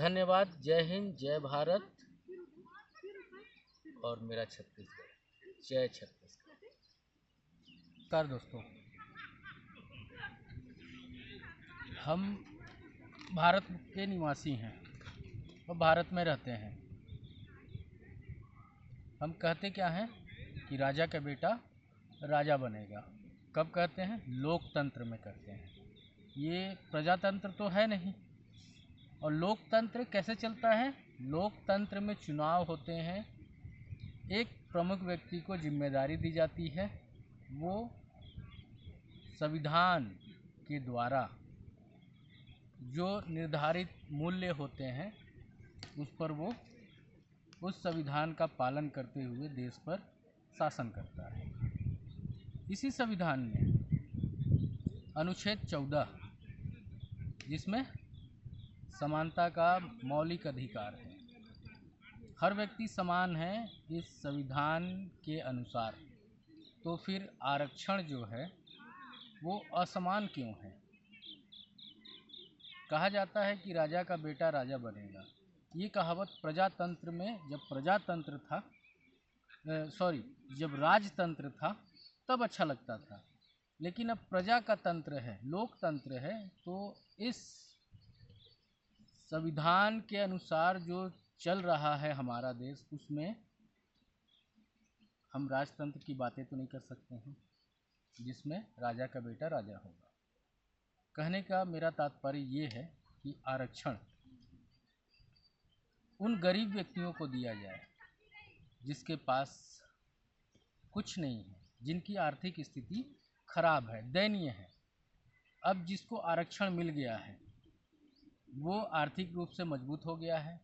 धन्यवाद। जय हिंद, जय भारत और मेरा छत्तीसगढ़। जय छत्तीसगढ़। नमस्कार दोस्तों, हम भारत के निवासी हैं और भारत में रहते हैं। हम कहते क्या हैं कि राजा का बेटा राजा बनेगा। कब कहते हैं? लोकतंत्र में कहते हैं। ये प्रजातंत्र तो है नहीं। और लोकतंत्र कैसे चलता है? लोकतंत्र में चुनाव होते हैं, एक प्रमुख व्यक्ति को जिम्मेदारी दी जाती है, वो संविधान के द्वारा जो निर्धारित मूल्य होते हैं उस पर वो उस संविधान का पालन करते हुए देश पर शासन करता है। इसी संविधान में अनुच्छेद 14, जिसमें समानता का मौलिक अधिकार है, हर व्यक्ति समान है इस संविधान के अनुसार, तो फिर आरक्षण जो है वो असमान क्यों है? कहा जाता है कि राजा का बेटा राजा बनेगा। ये कहावत प्रजातंत्र में, जब प्रजातंत्र था, जब राजतंत्र था तब अच्छा लगता था, लेकिन अब प्रजा का तंत्र है, लोकतंत्र है, तो इस संविधान के अनुसार जो चल रहा है हमारा देश, उसमें हम राजतंत्र की बातें तो नहीं कर सकते हैं जिसमें राजा का बेटा राजा होगा। कहने का मेरा तात्पर्य ये है कि आरक्षण उन गरीब व्यक्तियों को दिया जाए जिसके पास कुछ नहीं है, जिनकी आर्थिक स्थिति खराब है, दयनीय है। अब जिसको आरक्षण मिल गया है वो आर्थिक रूप से मजबूत हो गया है,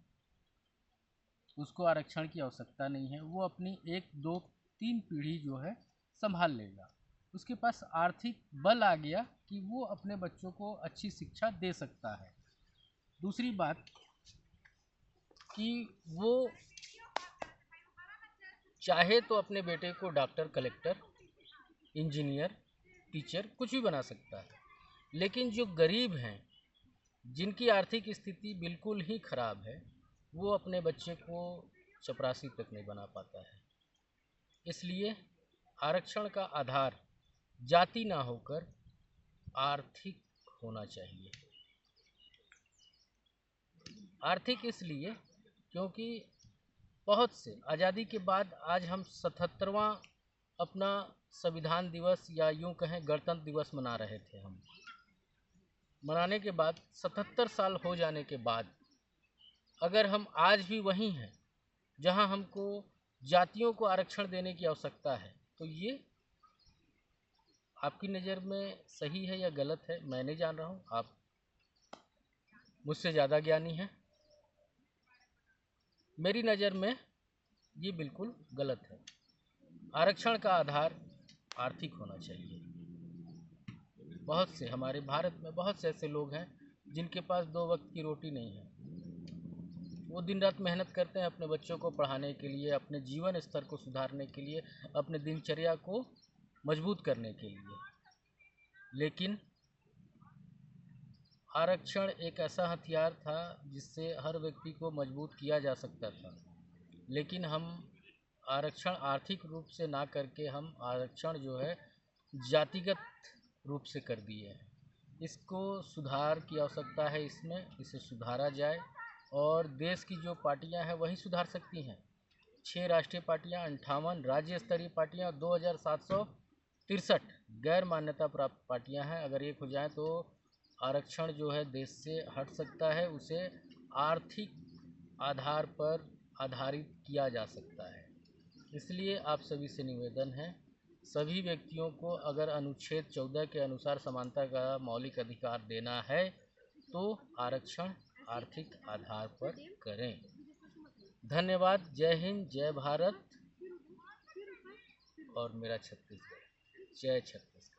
उसको आरक्षण की आवश्यकता नहीं है, वो अपनी 1, 2, 3 पीढ़ी जो है संभाल लेगा। उसके पास आर्थिक बल आ गया कि वो अपने बच्चों को अच्छी शिक्षा दे सकता है। दूसरी बात कि वो चाहे तो अपने बेटे को डॉक्टर, कलेक्टर, इंजीनियर, टीचर कुछ भी बना सकता है, लेकिन जो गरीब हैं, जिनकी आर्थिक स्थिति बिल्कुल ही खराब है, वो अपने बच्चे को चपरासी तक नहीं बना पाता है। इसलिए आरक्षण का आधार जाति ना होकर आर्थिक होना चाहिए। आर्थिक इसलिए क्योंकि बहुत से आज़ादी के बाद आज हम 77वां अपना संविधान दिवस या यूँ कहें गणतंत्र दिवस मना रहे थे। हम मनाने के बाद 77 साल हो जाने के बाद अगर हम आज भी वहीं हैं जहां हमको जातियों को आरक्षण देने की आवश्यकता है, तो ये आपकी नज़र में सही है या गलत है मैं नहीं जान रहा हूँ, आप मुझसे ज़्यादा ज्ञानी हैं। मेरी नज़र में ये बिल्कुल गलत है। आरक्षण का आधार आर्थिक होना चाहिए। बहुत से हमारे भारत में बहुत से ऐसे लोग हैं जिनके पास 2 वक्त की रोटी नहीं है। वो दिन रात मेहनत करते हैं अपने बच्चों को पढ़ाने के लिए, अपने जीवन स्तर को सुधारने के लिए, अपने दिनचर्या को मजबूत करने के लिए। लेकिन आरक्षण एक ऐसा हथियार था जिससे हर व्यक्ति को मजबूत किया जा सकता था, लेकिन हम आरक्षण आर्थिक रूप से ना करके हम आरक्षण जो है जातिगत रूप से कर दिए हैं। इसको सुधार की आवश्यकता है, इसे सुधारा जाए और देश की जो पार्टियां हैं वही सुधार सकती हैं। 6 राष्ट्रीय पार्टियां, 58 राज्य स्तरीय पार्टियां और 2763 गैर मान्यता प्राप्त पार्टियां हैं। अगर एक हो जाए तो आरक्षण जो है देश से हट सकता है, उसे आर्थिक आधार पर आधारित किया जा सकता है। इसलिए आप सभी से निवेदन है, सभी व्यक्तियों को अगर अनुच्छेद 14 के अनुसार समानता का मौलिक अधिकार देना है तो आरक्षण आर्थिक आधार पर करें। धन्यवाद। जय हिंद, जय भारत और मेरा छत्तीसगढ़। जय छत्तीसगढ़।